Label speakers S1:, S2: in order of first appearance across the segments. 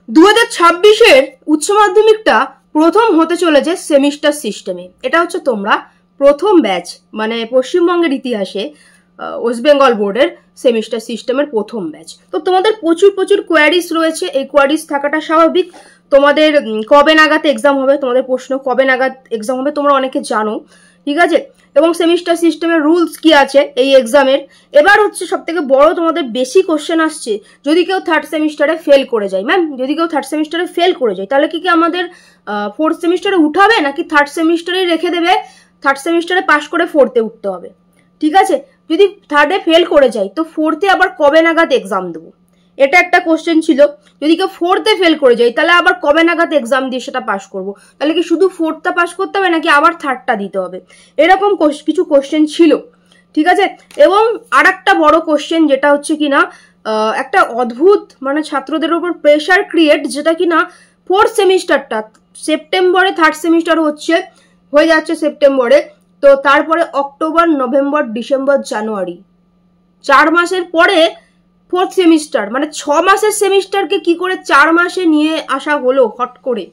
S1: 2026-এর উচ্চ মাধ্যমিকটা প্রথম হতে চলেছে সেমিস্টার সিস্টেমে। এটা হচ্ছে তোমরা প্রথম ব্যাচ, মানে পশ্চিমবঙ্গের ইতিহাসে ওয়েস্ট বেঙ্গল বোর্ডের সেমিস্টার সিস্টেমের প্রথম ব্যাচ। তো তোমাদের প্রচুর কোয়ারিজ রয়েছে, এই কোয়ারিজ থাকাটা স্বাভাবিক। তোমাদের কবে নাগাদ এক্সাম হবে, তোমাদের প্রশ্ন কবে নাগাদ এক্সাম হবে তোমরা অনেকে জানো, ঠিক আছে। এবং সেমিস্টার সিস্টেমের রুলস কি আছে এই এক্সামের। এবার হচ্ছে সব থেকে বড় তোমাদের বেশি কোশ্চেন আসছে, যদি কেউ থার্ড সেমিস্টারে ফেল করে যায়, ম্যাম যদি কেউ থার্ড সেমিস্টারে ফেল করে যায় তাহলে কি আমাদের ফোর্থ সেমিস্টারে উঠাবে নাকি থার্ড সেমিস্টারেই রেখে দেবে, থার্ড সেমিস্টারে পাস করে ফোর্থে উঠতে হবে, ঠিক আছে। যদি থার্ডে ফেল করে যায় তো ফোর্থে আবার কবে নাগাদ এক্সাম দেবো, এটা একটা কোশ্চেন ছিল। যদি কেউ ফোর্থে ফেল করে যায় তাহলে আবার কবে নাগাদ এক্সাম দিয়ে সেটা পাস করবো, তাহলে কি শুধু ফোর্থটা পাস করতে হবে নাকি আবার থার্ডটা দিতে হবে, এরকম কিছু কোশ্চেন ছিল, ঠিক আছে। এবং আর একটা বড় কোশ্চেন যেটা হচ্ছে কিনা একটা অদ্ভুত মানে ছাত্রদের উপর প্রেশার ক্রিয়েট, যেটা কিনা ফোর্থ সেমিস্টারটা সেপ্টেম্বরে থার্ড সেমিস্টার হয়ে যাচ্ছে সেপ্টেম্বরে, তো তারপরে অক্টোবর নভেম্বর ডিসেম্বর জানুয়ারি 4 মাসের পরে ফোর্থ সেমিস্টার, মানে 6 মাসের সেমিস্টারকে কি করে 4 মাসে নিয়ে আসা হলো হট করে।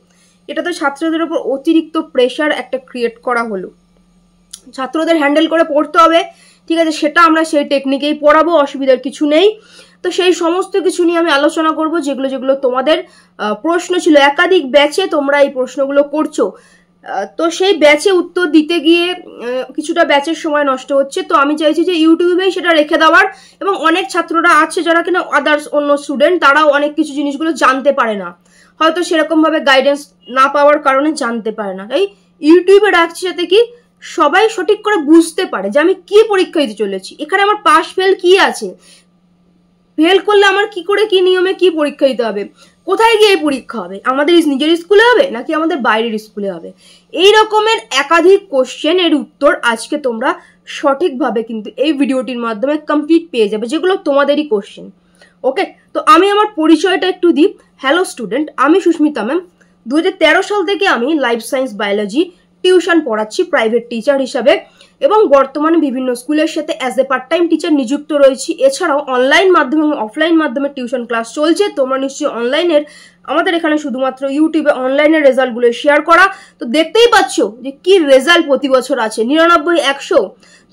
S1: এটা তো ছাত্রদের উপর অতিরিক্ত প্রেশার একটা ক্রিয়েট করা হলো, ছাত্রদের হ্যান্ডেল করে পড়তে হবে, ঠিক আছে। সেটা আমরা সেই টেকনিকেই পড়াবো, অসুবিধার কিছু নেই। তো সেই সমস্ত কিছু নিয়ে আমি আলোচনা করব, যেগুলো তোমাদের প্রশ্ন ছিল একাধিক ব্যাচে তোমরা এই প্রশ্নগুলো করছো। তো সেই ব্যাচে উত্তর দিতে গিয়ে কিছুটা ব্যাচের সময় নষ্ট হচ্ছে, তো আমি চাইছি যে ইউটিউবেই সেটা রেখে দেওয়ার। এবং অনেক ছাত্ররা আছে যারা কিনা আদার্স অন্য স্টুডেন্ট, তারাও অনেক কিছু জিনিসগুলো জানতে পারে না, হয়তো সেরকম ভাবে গাইডেন্স না পাওয়ার কারণে জানতে পারে না। তাই ইউটিউবে রাখছি যাতে কি সবাই সঠিক করে বুঝতে পারে যে আমি কি পরীক্ষা দিতে চলেছি, এখানে আমার পাস ফেল কি আছে, ফেল করলে আমার কি করে কি নিয়মে কি পরীক্ষা দিতে হবে, কোথায় গিয়ে পরীক্ষা হবে, আমাদের নিজের স্কুলে হবে নাকি আমাদের বাইরের স্কুলে হবে, এই রকমের একাধিক কোশ্চেন এর উত্তর আজকে তোমরা সঠিকভাবে কিন্তু এই ভিডিওটির মাধ্যমে কমপ্লিট পেয়ে যাবে, যেগুলো তোমাদেরই কোশ্চেন। ওকে, তো আমি আমার পরিচয়টা একটু দিই। হ্যালো স্টুডেন্ট, আমি সুস্মিতা ম্যাম। 2013 সাল থেকে আমি লাইফ সায়েন্স বায়োলজি টিউশন পড়াচ্ছি প্রাইভেট টিচার হিসাবে, এবং বর্তমানে বিভিন্ন স্কুলের সাথে as a part time teacher নিযুক্ত রয়েছি। এছাড়াও অনলাইন মাধ্যমে এবং অফলাইন মাধ্যমে টিউশন ক্লাস চলছে। তোমরা নিশ্চয়ই অনলাইনের আমাদের এখানে শুধুমাত্র ইউটিউবে অনলাইনের রেজাল্টগুলো শেয়ার করা, তো দেখতেই পাচ্ছ যে কি রেজাল্ট প্রতি বছর আছে, 99, 100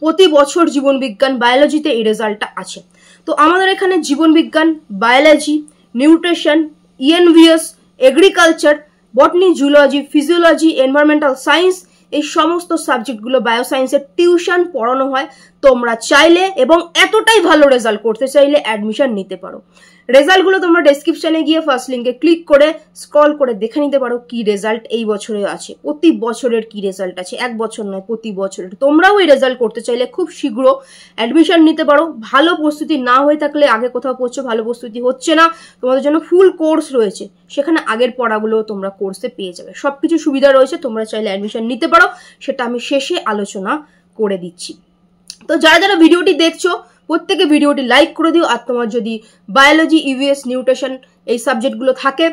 S1: প্রতি বছর জীবন বিজ্ঞান বায়োলজিতে এই রেজাল্টটা আছে। তো আমাদের এখানে জীবন বিজ্ঞান, biology, nutrition, ENVS, agriculture, botany, zoology, physiology, environmental science, এই সমস্ত সাবজেক্টগুলো বায়োসায়েন্সের টিউশন পড়ানো হয়। তোমরা চাইলে এবং এতটাই ভালো রেজাল্ট করতে চাইলে অ্যাডমিশন নিতে পারো। রেজাল্টগুলো তোমরা ডেসক্রিপশনে গিয়ে ফার্স্ট লিঙ্কে ক্লিক করে স্ক্রল করে দেখে নিতে পারো কি রেজাল্ট এই বছরে আছে, প্রতি বছরের কি রেজাল্ট আছে, এক বছর নয় প্রতি বছরের। তোমরাও এই রেজাল্ট করতে চাইলে খুব শীঘ্র অ্যাডমিশন নিতে পারো। ভালো প্রস্তুতি না হয়ে থাকলে, আগে কোথাও পড়ছো ভালো প্রস্তুতি হচ্ছে না, তোমাদের জন্য ফুল কোর্স রয়েছে, সেখানে আগের পড়াগুলো তোমরা কোর্সে পেয়ে যাবে, সবকিছু সুবিধা রয়েছে। তোমরা চাইলে অ্যাডমিশন নিতে পারো, সেটা আমি শেষে আলোচনা করে দিচ্ছি। তো যারা ভিডিওটি দেখছো প্রত্যেকে ভিডিওটি লাইক করে দিও। আর তোমার যদি বায়োলজি, ইভিএস, নিউট্রিশন এই সাবজেক্টগুলো থাকে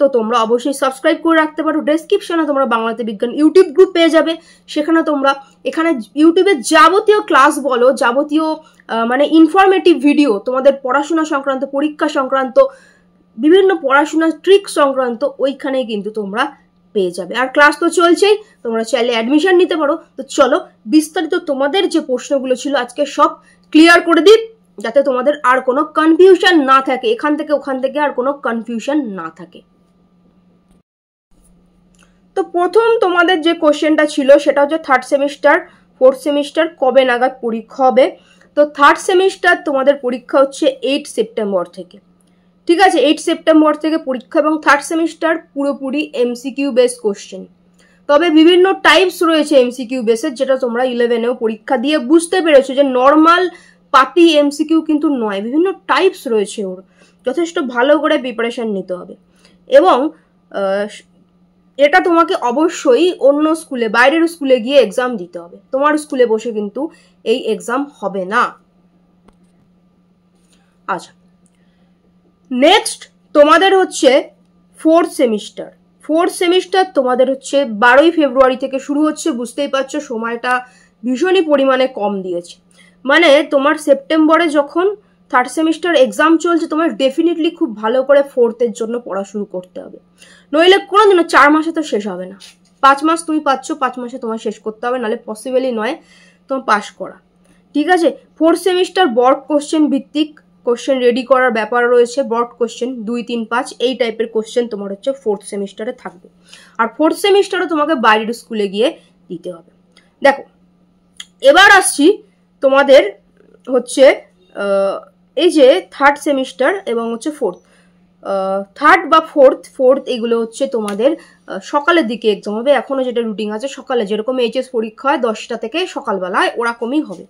S1: তো তোমরা অবশ্যই সাবস্ক্রাইব করে রাখতে পারো। ডেসক্রিপশনে তোমরা বাংলাতে বিজ্ঞান ইউটিউব গ্রুপ পেয়ে যাবে, সেখানে তোমরা এখানে ইউটিউবের যাবতীয় ক্লাস বলো, যাবতীয় মানে ইনফরমেটিভ ভিডিও, তোমাদের পড়াশোনা সংক্রান্ত, পরীক্ষা সংক্রান্ত, বিভিন্ন পড়াশোনার ট্রিক সংক্রান্ত ওইখানে কিন্তু তোমরা পেয়ে যাবে। আর ক্লাস তো চলছেই, তোমরা চাইলে অ্যাডমিশন নিতে পারো। তো চলো বিস্তারিত তোমাদের যে প্রশ্নগুলো ছিল আজকে সব ক্লিয়ার করে দিই, যাতে তোমাদের আর কোনো কনফিউশন না থাকে, এখান থেকে ওখান থেকে আর কোনো কনফিউশন না থাকে। তো প্রথম তোমাদের যে কোশ্চেনটা ছিল সেটা হচ্ছে থার্ড সেমিস্টার, ফোর্থ সেমিস্টার কবে নাগাদ পরীক্ষা হবে। তো থার্ড সেমিস্টার তোমাদের পরীক্ষা হচ্ছে 8 সেপ্টেম্বর থেকে, ঠিক আছে। 8 সেপ্টেম্বর থেকে পরীক্ষা, এবং থার্ড সেমিস্টার পুরোপুরি এমসিকিউ বেস কোশ্চেন। তবে বিভিন্ন টাইপস রয়েছে এমসিকিউ বেসের, যেটা তোমরা 11এও পরীক্ষা দিয়ে বুঝতে পেরেছো যে নর্মাল পাতি এমসিকিউ কিন্তু নয়, বিভিন্ন টাইপস রয়েছে ওর। যথেষ্ট ভালো করে প্রিপারেশন নিতে হবে। এবং এটা তোমাকে অবশ্যই অন্য স্কুলে, বাইরের স্কুলে গিয়ে এক্সাম দিতে হবে, তোমার স্কুলে বসে কিন্তু এই এক্সাম হবে না। আচ্ছা, নেক্সট তোমাদের হচ্ছে ফোর্থ সেমিস্টার। ফোর্থ সেমিস্টার তোমাদের হচ্ছে 12ই ফেব্রুয়ারি থেকে শুরু হচ্ছে। বুঝতেই পারছো সময়টা ভীষণই পরিমাণে কম দিয়েছে। মানে তোমার সেপ্টেম্বরে যখন থার্ড সেমিস্টার এক্সাম চলছে, তোমার ডেফিনেটলি খুব ভালো করে ফোর্থের জন্য পড়া শুরু করতে হবে, নইলে কোনোদিনও 4 মাসে তো শেষ হবে না। 5 মাস তুমি পাচ্ছ, 5 মাসে তোমার শেষ করতে হবে, নাহলে পসিবলই নয় তোমার পাস করা। ঠিক আছে, ফোর্থ সেমিস্টার বর্ড কোশ্চেন ভিত্তিক কোশ্চেন রেডি করার ব্যাপার রয়েছে। বর্ড কোশ্চেন 2, 3, 5 এই টাইপের কোশ্চেন তোমার হচ্ছে ফোর্থ সেমিস্টারে থাকবে। আর ফোর্থ সেমিস্টারে তোমাকে বাইরের স্কুলে গিয়ে দিতে হবে। দেখো এবার আসছি তোমাদের হচ্ছে এই যে থার্ড সেমিস্টার এবং হচ্ছে ফোর্থ, থার্ড বা ফোর্থ এগুলো হচ্ছে তোমাদের সকালের দিকে এক্সাম হবে। এখনো যেটা রুটিন আছে সকালে, যেরকম এইচএস পরীক্ষা হয় 10টা থেকে সকালবেলায়, ওরকমই হবে।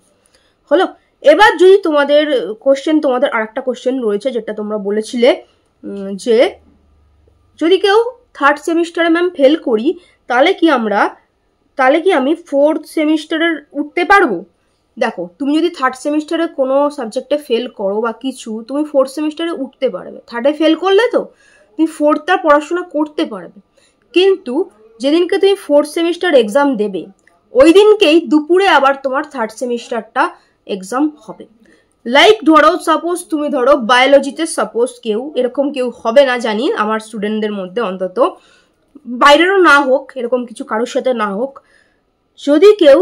S1: হলো, এবার যদি তোমাদের কোশ্চেন, তোমাদের আরেকটা কোশ্চেন রয়েছে যেটা তোমরা বলেছিলে যে যদি কেউ থার্ড সেমিস্টারে ম্যাম ফেল করি তাহলে কি আমি ফোর্থ সেমিস্টারের উঠতে পারবো? দেখো তুমি যদি থার্ড সেমিস্টারে কোনো সাবজেক্টে ফেল করো বা কিছু, তুমি ফোর্থ সেমিস্টারে উঠতে পারবে। থার্ডে ফেল করলে তো তুমি ফোর্থটা পড়াশোনা করতে পারবে, কিন্তু যেদিনকে তুমি ফোর্থ সেমিস্টার এক্সাম দেবে ওই দিনকেই দুপুরে আবার তোমার থার্ড সেমিস্টারটা এক্সাম হবে। লাইক ধরো সাপোজ তুমি ধরো বায়োলজিতে সাপোজ এরকম কেউ হবে না জানি, আমার স্টুডেন্টদের মধ্যে অন্তত, বাইরেরও না হোক, এরকম কিছু কারোর সাথে না হোক, যদি কেউ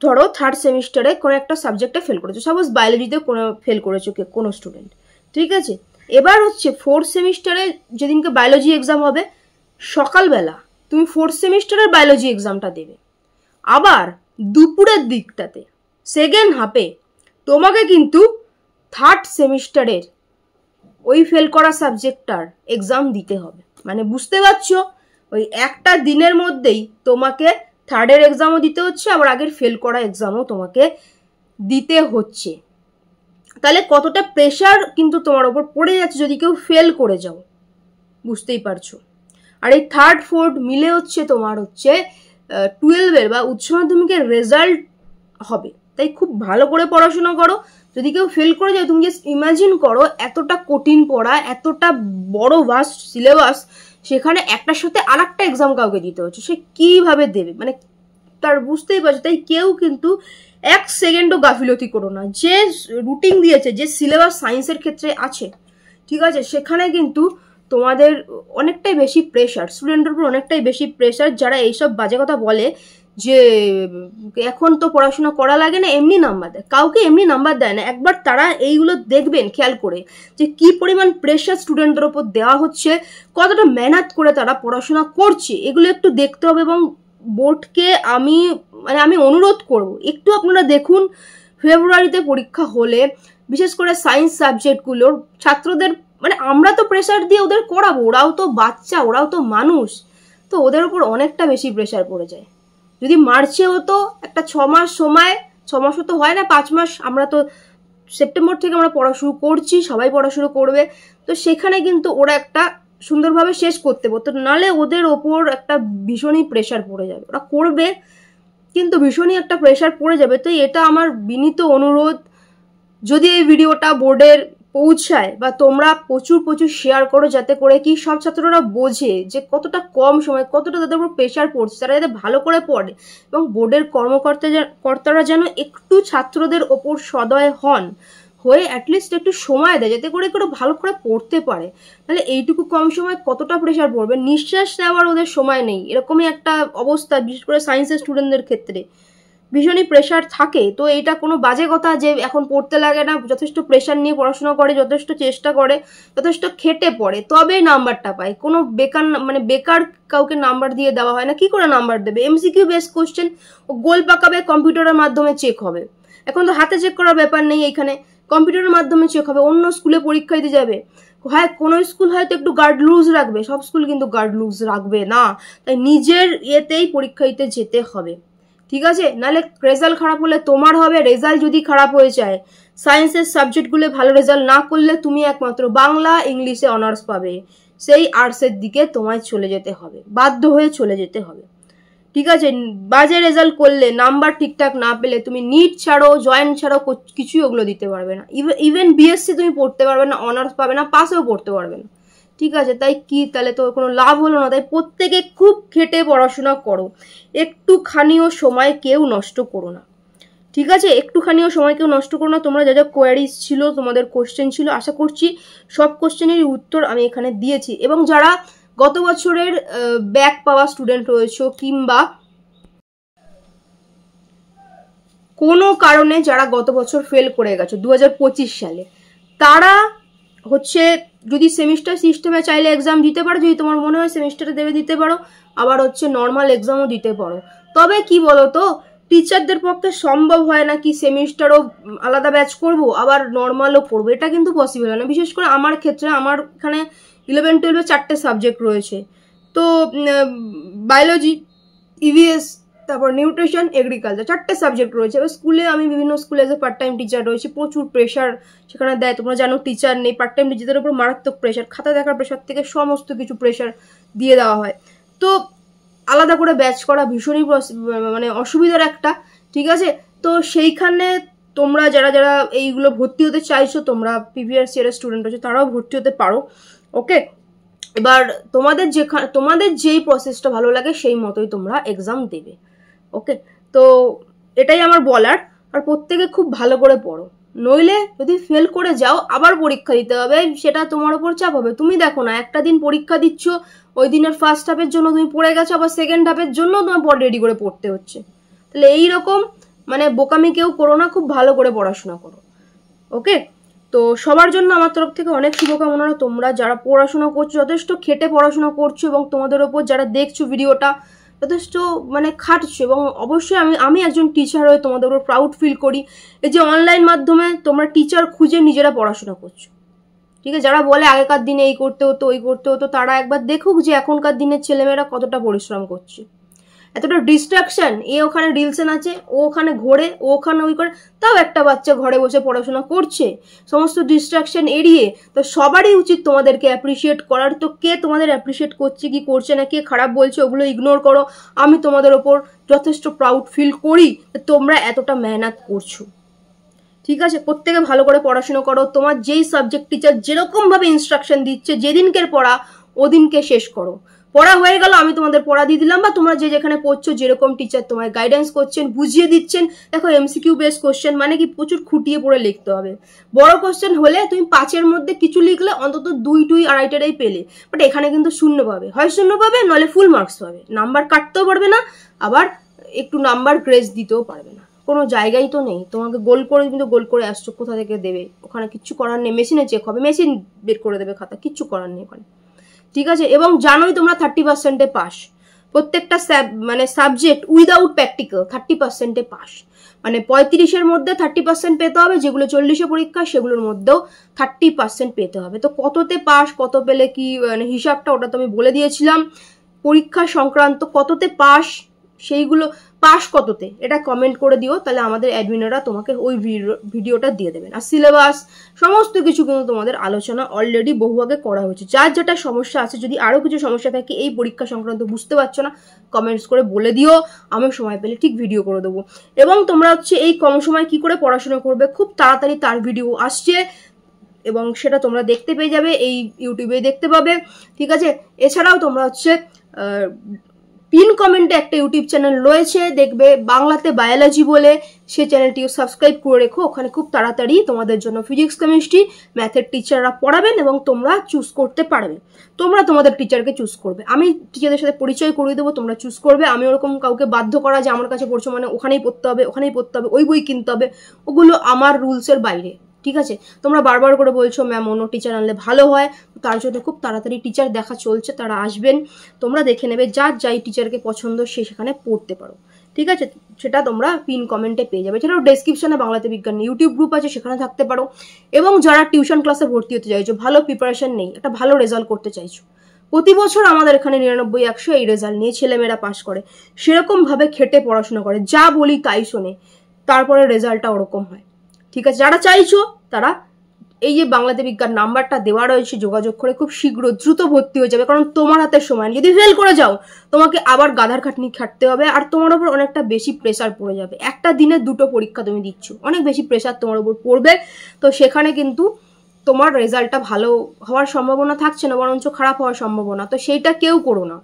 S1: ধরো থার্ড সেমিস্টারে কোনো একটা সাবজেক্টে ফেল করেছো, সাপোজ বায়োলজিতে কোনো ফেল করেছো কোনো স্টুডেন্ট, ঠিক আছে, এবার হচ্ছে ফোর্থ সেমিস্টারে যেদিনকে বায়োলজি এক্সাম হবে সকালবেলা তুমি ফোর্থ সেমিস্টারের বায়োলজি এক্সামটা দেবে, আবার দুপুরের দিকটাতে সেকেন্ড হাফে তোমাকে কিন্তু থার্ড সেমিস্টারের ওই ফেল করা সাবজেক্টটার এক্সাম দিতে হবে। মানে বুঝতে পারছো, ওই একটা দিনের মধ্যেই তোমাকে থার্ডের এক্সামও দিতে হচ্ছে, আবার আগের ফেল করা এক্সামও তোমাকে দিতে হচ্ছে। তাহলে কতটা প্রেশার কিন্তু তোমার ওপর পড়ে যাচ্ছে যদি কেউ ফেল করে যাও, বুঝতেই পারছো। আর এই থার্ড ফোর্থ মিলে হচ্ছে তোমার হচ্ছে 12-এর বা উচ্চ মাধ্যমিকের রেজাল্ট হবে। তাই খুব ভালো করে পড়াশোনা করো। যদি কেউ ফেল করে যায়, তুমি জাস্ট ইমাজিন করো এতটা কঠিন পড়া, এতটা বড় ভাস্ট সিলেবাস, সেখানে একটার সাথে আর একটা এক্সাম কাউকে দিতে হচ্ছে, সে কিভাবে দেবে, মানে তার বুঝতেই পারছো। তাই কেউ কিন্তু 1 সেকেন্ডও গাফিলতি করো না। যে রুটিন দিয়েছে, যে সিলেবাস সায়েন্সের ক্ষেত্রে আছে, ঠিক আছে, সেখানে কিন্তু তোমাদের অনেকটাই বেশি প্রেশার, স্টুডেন্টের উপর অনেকটাই বেশি প্রেশার। যারা এইসব বাজে কথা বলে যে এখন তো পড়াশোনা করা লাগে না, এমনি নাম্বার দেয়, কাউকে এমনি নাম্বার দেয় না। একবার তারা এইগুলো দেখবেন খেয়াল করে যে কি পরিমাণ প্রেশার স্টুডেন্টদের ওপর দেওয়া হচ্ছে, কতটা মেহনত করে তারা পড়াশোনা করছে, এগুলো একটু দেখতে হবে। এবং বোর্ডকে আমি অনুরোধ করব, একটু আপনারা দেখুন, ফেব্রুয়ারিতে পরীক্ষা হলে বিশেষ করে সায়েন্স সাবজেক্টগুলোর ছাত্রদের, মানে আমরা তো প্রেশার দিয়ে ওদের করাবো, ওরাও তো বাচ্চা, ওরাও তো মানুষ, তো ওদের উপর অনেকটা বেশি প্রেশার পড়ে যায়। যদি মার্চে হতো একটা 6 মাস সময়, 6 মাসও তো হয় না, 5 মাস, আমরা তো সেপ্টেম্বর থেকে আমরা পড়া শুরু করছি, সবাই পড়া শুরু করবে, তো সেখানে কিন্তু ওরা একটা সুন্দরভাবে শেষ করতে পারতো। নাহলে ওদের ওপর একটা ভীষণই প্রেশার পড়ে যাবে, ওরা করবে কিন্তু ভীষণই একটা প্রেশার পড়ে যাবে। তো এটা আমার বিনীত অনুরোধ, যদি এই ভিডিওটা বোর্ডের পৌঁছায় বা তোমরা প্রচুর শেয়ার করো, যাতে করে কি সব ছাত্ররা বোঝে যে কতটা কম সময়, কতটা তাদের উপর প্রেশার পড়ছে, তারা যাতে ভালো করে পড়ে, এবং বোর্ডের কর্তারা যেন একটু ছাত্রদের ওপর সদয় হয়ে অ্যাটলিস্ট একটু সময় দেয়, যাতে করে একটু ভালো করে পড়তে পারে। তাহলে এইটুকু কম সময় কতটা প্রেশার পড়বে, নিঃশ্বাস নেওয়ার ওদের সময় নেই, এরকমই একটা অবস্থা, বিশেষ করে সায়েন্সের স্টুডেন্টদের ক্ষেত্রে ভীষণই প্রেশার থাকে। তো এটা কোনো বাজে কথা যে এখন পড়তে লাগে না, যথেষ্ট প্রেশার নিয়ে পড়াশোনা করে, যথেষ্ট চেষ্টা করে, যথেষ্ট খেটে পড়ে, তবেই নাম্বারটা পায়। কোনো বেকার কাউকে নাম্বার দিয়ে দেওয়া হয় না। কি করে নাম্বার দেবে? এমসিকিউ বেস কোশ্চেন, গোল পাকাবে, কম্পিউটারের মাধ্যমে চেক হবে। এখন তো হাতে চেক করার ব্যাপার নেই, এখানে কম্পিউটারের মাধ্যমে চেক হবে। অন্য স্কুলে পরীক্ষা দিতে যাবে, হ্যাঁ কোনো স্কুল হয়তো একটু গার্ড লুজ রাখবে, সব স্কুল কিন্তু গার্ড লুজ রাখবে না, তাই নিজের ইয়েতেই পরীক্ষা দিতে যেতে হবে, ঠিক আছে? নাহলে রেজাল্ট খারাপ হলে তোমার হবে। রেজাল্ট যদি খারাপ হয়ে যায়, সায়েন্সের সাবজেক্টগুলো ভালো রেজাল্ট না করলে তুমি একমাত্র বাংলা ইংলিশে অনার্স পাবে, সেই আর্টসের দিকে তোমায় চলে যেতে হবে, বাধ্য হয়ে চলে যেতে হবে, ঠিক আছে? বাজে রেজাল্ট করলে, নাম্বার ঠিকঠাক না পেলে তুমি নিট ছাড়ো, জয়েন্ট ছাড়ো, কিছুই ওগুলো দিতে পারবে না। ইভেন বিএসসি তুমি পড়তে পারবে না, অনার্স পাবে না, পাসেও পড়তে পারবে না, ঠিক আছে? তাই কি, তাহলে তো কোনো লাভ হলো না। তাই প্রত্যেকে খুব খেটে পড়াশোনা করো, একটুখানিও সময় কেউ নষ্ট করো না, ঠিক আছে, একটুখানিও সময় কেউ নষ্ট করো না। তোমরা যা যা কোয়ারিজ ছিল, তোমাদের কোশ্চেন ছিল, আশা করছি সব কোশ্চেনেরই উত্তর আমি এখানে দিয়েছি। এবং যারা গত বছরের ব্যাক পাওয়া স্টুডেন্ট রয়েছে কিংবা কোনো কারণে যারা গত বছর ফেল করে গেছো 2025 সালে, তারা হচ্ছে যদি সেমিস্টার সিস্টেমে চাইলে এক্সাম দিতে পারো, যদি তোমার মনে হয় সেমিস্টারে দেবে দিতে পারো, আবার হচ্ছে নর্মাল এক্সামও দিতে পারো। তবে কি বলো তো, টিচারদের পক্ষে সম্ভব হয় না কি সেমিস্টারও আলাদা ব্যাচ করব আবার নর্মালও করবো, এটা কিন্তু পসিবল হয় না। বিশেষ করে আমার ক্ষেত্রে, আমার এখানে 11-12 4টে সাবজেক্ট রয়েছে। তো বায়োলজি, ইভিএস, তারপর নিউট্রিশন, এগ্রিকালচার, 4টে সাবজেক্ট রয়েছে। এবার স্কুলে আমি বিভিন্ন স্কুলে as a part time teacher রয়েছে, প্রচুর প্রেশার সেখানে দেয়। তোমরা জানো টিচার নেই, পার্ট টাইম টিচারদের উপর মারাত্মক প্রেশার, খাতা দেখার প্রেশার থেকে সমস্ত কিছু প্রেশার দিয়ে দেওয়া হয়। তো আলাদা করে ব্যাচ করা ভীষণই মানে অসুবিধার একটা, ঠিক আছে। তো সেইখানে তোমরা যারা যারা এইগুলো ভর্তি হতে চাইছো, তোমরা প্রিভিয়াস ইয়ারের স্টুডেন্ট রয়েছে, তারাও ভর্তি হতে পারো। ওকে, এবার তোমাদের যেই প্রসেসটা ভালো লাগে সেই মতোই তোমরা এক্সাম দেবে। ওকে, তো এটাই আমার বলার। আর প্রত্যেকে খুব ভালো করে পড়ো, নইলে যদি ফেল করে যাও আবার পরীক্ষা দিতে হবে, সেটা তোমার উপর চাপ হবে। তুমি দেখো না, একটা দিন পরীক্ষা দিচ্ছ, ওই দিনের ফার্স্ট হাফের জন্য তুমি পড়ে গেছো, আবার সেকেন্ড হাফের জন্য তোমার পর রেডি করে পড়তে হচ্ছে। তাহলে এইরকম মানে বোকামি কেউ করো না, খুব ভালো করে পড়াশোনা করো। ওকে, তো সবার জন্য আমার তরফ থেকে অনেক শুভকামনা। তোমরা যারা পড়াশোনা করছো, যথেষ্ট খেটে পড়াশোনা করছো, এবং তোমাদের ওপর যারা দেখছো ভিডিওটা যথেষ্ট মানে খাটছো, এবং অবশ্যই আমি একজন টিচার হয়ে তোমাদের উপর প্রাউড ফিল করি। এই যে অনলাইন মাধ্যমে তোমরা টিচার খুঁজে নিজেরা পড়াশোনা করছো, ঠিক আছে। যারা বলে আগেকার দিনে এই করতে হতো ওই করতে হতো, তারা একবার দেখুক যে এখনকার দিনের ছেলেমেয়েরা কতটা পরিশ্রম করছে। এতটা ডিস্ট্রাকশন, এ ওখানে রিলসে নাচে, ও ওখানে ঘোরে, ও ওখানে ওই করে, তাও একটা বাচ্চা ঘরে বসে পড়াশোনা করছে সমস্ত ডিস্ট্রাকশন এড়িয়ে। তো সবারই উচিত তোমাদেরকে অ্যাপ্রিসিয়েট করার। তো কে তোমাদের অ্যাপ্রিসিয়েট করছে কি করছে না, কে খারাপ বলছে, ওগুলো ইগনোর করো। আমি তোমাদের ওপর যথেষ্ট প্রাউড ফিল করি তোমরা এতটা মেহনত করছো, ঠিক আছে। প্রত্যেকে ভালো করে পড়াশোনা করো। তোমার যেই সাবজেক্ট টিচার যেরকমভাবে ইনস্ট্রাকশন দিচ্ছে, যেদিনকের পড়া ওদিনকে শেষ করো। পড়া হয়ে গেল, আমি তোমাদের পড়া দিয়ে দিলাম, বা তোমরা যে যেখানে পড়ছো যেরকম টিচার তোমায় গাইডেন্স করছেন, বুঝিয়ে দিচ্ছেন। দেখো এমসিকিউ বেস কোশ্চেন মানে কি প্রচুর খুঁটিয়ে পড়ে লিখতে হবে। বড় কোশ্চেন হলে তুমি 5-এর মধ্যে কিছু লিখলে অন্তত 2-2.5-টাই পেলে, বাট এখানে কিন্তু শূন্য পাবে, হয় শূন্য পাবে নলে ফুল মার্কস পাবে। নাম্বার কাটতেও পারবে না, আবার একটু নাম্বার গ্রেস দিতেও পারবে না। কোনো জায়গায় তো নেই, তোমাকে গোল করে কিন্তু গোল করে আসছো, কোথা থেকে দেবে? ওখানে কিচ্ছু করার নেই, মেশিনে চেক হবে, মেশিন বের করে দেবে খাতা, কিচ্ছু করার নেই ওখানে, ঠিক আছে। এবং জানোই তোমরা 30%-এ পাস, প্রত্যেকটা মানে সাবজেক্ট উইদাউট প্র্যাকটিক্যাল 30%-এ পাস। মানে 35-এর মধ্যে 30% পেতে হবে, যেগুলো 40-এ পরীক্ষা সেগুলোর মধ্যেও 30% পেতে হবে। তো কততে পাস, কত পেলে কি মানে হিসাবটা ওটা তো আমি বলে দিয়েছিলাম। পরীক্ষা সংক্রান্ত কততে পাস, সেইগুলো পাস কততে, এটা কমেন্ট করে দিও, তাহলে আমাদের অ্যাডমিনাররা তোমাকে ওই ভিডিওটা দিয়ে দেবেন। আর সিলেবাস সমস্ত কিছু কিন্তু তোমাদের আলোচনা অলরেডি বহু আগে করা হয়েছে। যার যেটা সমস্যা আছে, যদি আরও কিছু সমস্যা থাকে এই পরীক্ষা সংক্রান্ত বুঝতে পারছো না, কমেন্টস করে বলে দিও, আমি সময় পেলে ঠিক ভিডিও করে দেবো। এবং তোমরা হচ্ছে এই কম সময় কি করে পড়াশোনা করবে, খুব তাড়াতাড়ি তার ভিডিও আসছে, এবং সেটা তোমরা দেখতে পেয়ে যাবে, এই ইউটিউবে দেখতে পাবে, ঠিক আছে। এছাড়াও তোমরা হচ্ছে পিন কমেন্টে একটা ইউটিউব চ্যানেল রয়েছে, দেখবে বাংলাতে বায়োলজি বলে, সেই চ্যানেলটিও সাবস্ক্রাইব করে রেখো। ওখানে খুব তাড়াতাড়ি তোমাদের জন্য ফিজিক্স, কেমিস্ট্রি, ম্যাথের টিচাররা পড়াবেন, এবং তোমরা চুজ করতে পারবে। তোমরা তোমাদের টিচারকে চুজ করবে, আমি টিচারদের সাথে পরিচয় করিয়ে দেবো, তোমরা চুজ করবে। আমি ওরকম কাউকে বাধ্য করা যে আমার কাছে পড়ছো মানে ওখানেই পড়তে হবে, ওখানেই পড়তে হবে, ওই বই কিনতে হবে, ওগুলো আমার রুলসের বাইরে, ঠিক আছে। তোমরা বারবার করে বলছো ম্যাম অন্য টিচার আনলে ভালো হয়, তার জন্য খুব তাড়াতাড়ি টিচার দেখা চলছে, তারা আসবেন, তোমরা দেখে নেবে, যার যাই টিচারকে পছন্দ সে সেখানে পড়তে পারো, ঠিক আছে। সেটা তোমরা পিন কমেন্টে পেয়ে যাবে। এছাড়াও ডেসক্রিপশনে বাংলাতে বিজ্ঞান ইউটিউব গ্রুপ আছে, সেখানে থাকতে পারো। এবং যারা টিউশন ক্লাসে ভর্তি হতে চাইছো, ভালো প্রিপারেশন নেই, একটা ভালো রেজাল্ট করতে চাইছো, প্রতি বছর আমাদের এখানে 99-100 এই রেজাল্ট নিয়ে ছেলেমেয়েরা পাস করে, সেরকমভাবে খেটে পড়াশোনা করে, যা বলি তাই শোনে, তারপরে রেজাল্টটা ওরকম হয়, ঠিক আছে। যারা চাইছো তারা এই যে বাংলাতে বিজ্ঞান নাম্বারটা দেওয়া রয়েছে, যোগাযোগ করে খুব শীঘ্র দ্রুত ভর্তি হয়ে যাবে, কারণ তোমার হাতে সময়। যদি ফেল করে যাও তোমাকে আবার গাধার খাটনি খাটতে হবে, আর তোমার উপর অনেকটা বেশি প্রেসার পড়ে যাবে। একটা দিনে 2টো পরীক্ষা তুমি দিচ্ছ, অনেক বেশি প্রেসার তোমার উপর পড়বে। তো সেখানে কিন্তু তোমার রেজাল্টটা ভালো হওয়ার সম্ভাবনা থাকছে না, বরঞ্চ খারাপ হওয়ার সম্ভাবনা। তো সেইটা কেউ করো না,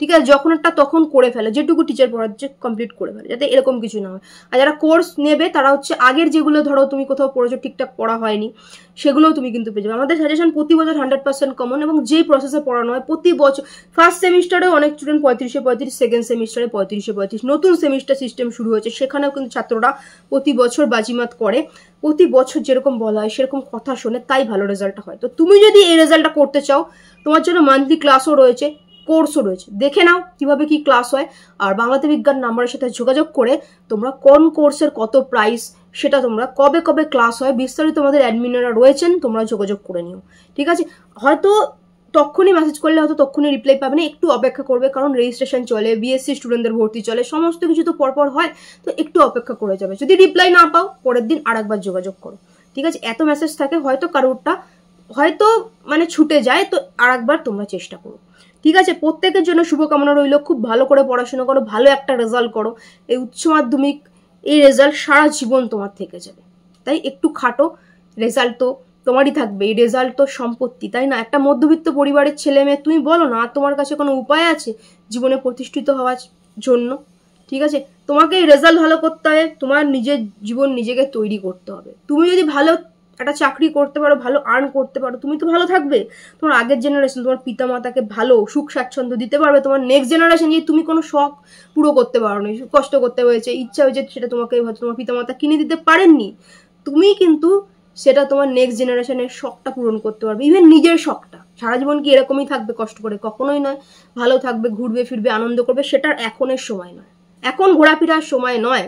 S1: ঠিক আছে, যখন একটা তখন করে ফেলে, যেটুকু টিচার পড়াচ্ছে কমপ্লিট করে ফেলে, যাতে এরকম কিছু না হয়। আর যারা কোর্স নেবে তারা হচ্ছে আগের যেগুলো ধরো তুমি কোথাও পড়েছো ঠিকঠাক পড়া হয়নি সেগুলোও তুমি কিন্তু পেয়ে যাবে। আমাদের সাজেশন প্রতি বছর 100% কমন, এবং যেই প্রসেসে পড়ানো হয় প্রতি বছর ফার্স্ট সেমিস্টারে অনেক স্টুডেন্ট 35-35, সেকেন্ড সেমিস্টারে 35-35, নতুন সেমিস্টার সিস্টেম শুরু হয়েছে সেখানেও কিন্তু ছাত্ররা প্রতি বছর বাজিমাত করে, প্রতি বছর যেরকম বলা হয় সেরকম কথা শোনে, তাই ভালো রেজাল্টটা হয়। তো তুমি যদি এই রেজাল্টটা করতে চাও, তোমার জন্য মান্থলি ক্লাসও রয়েছে, কোর্সও রয়েছে, দেখে নাও কিভাবে কি ক্লাস হয়। আর বাংলাতে বিজ্ঞান নাম্বারের সাথে যোগাযোগ করে তোমরা কোন কোর্সের কত প্রাইস সেটা তোমরা কবে কবে ক্লাস হয় বিস্তারিত তোমাদের অ্যাডমিনেরা রয়েছেন, তোমরা যোগাযোগ করে নিও। ঠিক আছে, হয়তো তখনই মেসেজ করলে হয়তো তখনই রিপ্লাই পাবে না, একটু অপেক্ষা করবে, কারণ রেজিস্ট্রেশন চলে, বিএসসি স্টুডেন্টদের ভর্তি চলে, সমস্ত কিছু তো পরপর হয়, তো একটু অপেক্ষা করে যাবে। যদি রিপ্লাই না পাও পরের দিন আরেকবার যোগাযোগ করো। ঠিক আছে, এত মেসেজ থাকে, হয়তো কারোরটা হয়তো মানে ছুটে যায়, তো আরেকবার তোমরা চেষ্টা করো। ঠিক আছে, প্রত্যেকের জন্য শুভকামনা রইল, খুব ভালো করে পড়াশোনা করো, ভালো একটা রেজাল্ট করো। এই উচ্চ মাধ্যমিক এই রেজাল্ট সারা জীবন তোমার থেকে যাবে, তাই একটু খাটো, রেজাল্ট তো তোমারই থাকবে, এই রেজাল্ট তো সম্পত্তি, তাই না? একটা মধ্যবিত্ত পরিবারের ছেলে মেয়ে, তুমি বলো না তোমার কাছে কোনো উপায় আছে জীবনে প্রতিষ্ঠিত হওয়ার জন্য? ঠিক আছে, তোমাকে এই রেজাল্ট ভালো করতে হবে, তোমার নিজের জীবন নিজেকে তৈরি করতে হবে। তুমি যদি ভালো একটা চাকরি করতে পারো, ভালো আর্ন করতে পারো, তুমি তো ভালো থাকবে, তোমার আগের জেনারেশন তোমার পিতা মাতাকে ভালো সুখ স্বাচ্ছন্দ্য দিতে পারবে। তোমার নেক্সট জেনারেশন যে তুমি কোনো শখ পুরো করতে পারো নি, কষ্ট করতে হয়েছে, ইচ্ছা হয়েছে, সেটা তোমাকে হয়তো তোমার পিতা মাতা কিনে দিতে পারেননি, তুমি কিন্তু সেটা তোমার নেক্সট জেনারেশনের শখটা পূরণ করতে পারবে, ইভেন নিজের শখটা। সারা জীবন কি এরকমই থাকবে কষ্ট করে? কখনোই নয়। ভালো থাকবে, ঘুরবে ফিরবে, আনন্দ করবে, সেটার এখনের সময় নয়, এখন ঘোরাফেরার সময় নয়,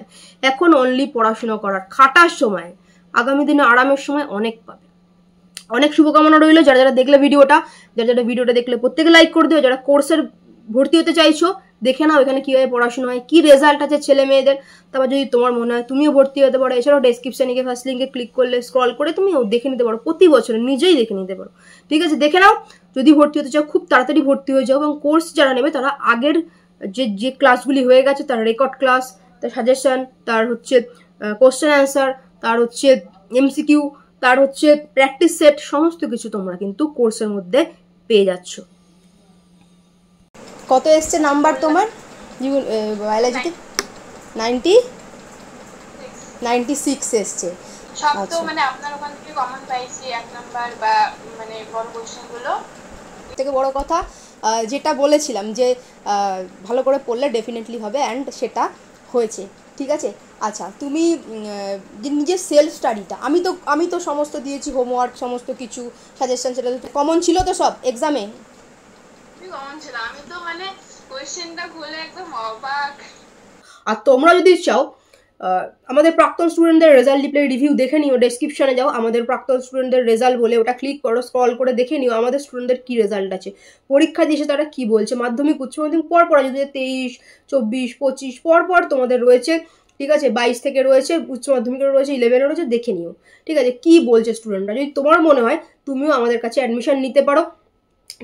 S1: এখন অনলি পড়াশোনা করার, খাটার সময়। আগামী দিনে আরামের সময় অনেক পাবে। অনেক শুভকামনা রইল। যারা যারা দেখলে ভিডিওটা, যারা যারা ভিডিওটা দেখলে প্রত্যেকে লাইক করে দিও। যারা কোর্সের ভর্তি হতে চাইছো দেখে নাও এখানে কিভাবে পড়াশোনা হয়, কি রেজাল্ট আছে ছেলে মেয়েদের, তারপর যদি তোমার মনে হয় তুমিও ভর্তি হতে পারো। এছাড়াও ডেসক্রিপশনে গিয়ে ফার্স্ট লিঙ্কে ক্লিক করলে স্ক্রল করে তুমিও দেখে নিতে পারো, প্রতি বছর নিজেই দেখে নিতে পারো। ঠিক আছে, দেখে নাও। যদি ভর্তি হতে চাও খুব তাড়াতাড়ি ভর্তি হয়ে যাও, এবং কোর্স যারা নেবে তারা আগের যে যে ক্লাসগুলি হয়ে গেছে তার রেকর্ড ক্লাস, তার সাজেশন, তার হচ্ছে কোশ্চেন অ্যান্সার, তার হচ্ছে এমসিকিউ, তার হচ্ছে প্র্যাকটিস সেট, সমস্ত কিছু তোমরা কিন্তু কোর্সের মধ্যে পেয়ে যাচ্ছ। কত এসছে নাম্বার তোমার বায়োলজিতে? 96 এসছে।
S2: সব তো মানে আপনার ওখান থেকে কমন পাইছি, এক নাম্বার বা মানে বড় কোশ্চেনগুলো।
S1: থেকে বড় কথা যেটা বলেছিলাম যে ভালো করে পড়লে ডেফিনেটলি হবে, অ্যান্ড সেটা হয়েছে। ঠিক আছে, আচ্ছা তুমি যে নিজের সেলফ স্টাডিটা, আমি তো সমস্ত দিয়েছি, হোমওয়ার্ক সমস্ত কিছু সাজেশন, সেটা তো কমন ছিল তো সব এক্সামে?
S2: কমন ছিল, আমি তো মানে কোশ্চেনটা খুলে একদম অবাক।
S1: আর তোমরা যদি চাও আমাদের প্রাক্তন স্টুডেন্টদের রেজাল্ট রিভিউ দেখে নিও, ডেসক্রিপশনে যাও, আমাদের প্রাক্তন স্টুডেন্টদের রেজাল্ট বলে ওটা ক্লিক করো, স্ক্রল করে দেখে নিও আমাদের স্টুডেন্টদের কি রেজাল্ট আছে, পরীক্ষা দিয়েছে তারা কি বলছে, মাধ্যমিক উচ্চ মাধ্যমিক পর যদি 23, 24, 25 পর তোমাদের রয়েছে। ঠিক আছে, 22 থেকে রয়েছে, উচ্চ মাধ্যমিকের রয়েছে, 11 রয়েছে, দেখে নিও। ঠিক আছে, কি বলছে স্টুডেন্টরা, যদি তোমার মনে হয় তুমিও আমাদের কাছে অ্যাডমিশন নিতে পারো।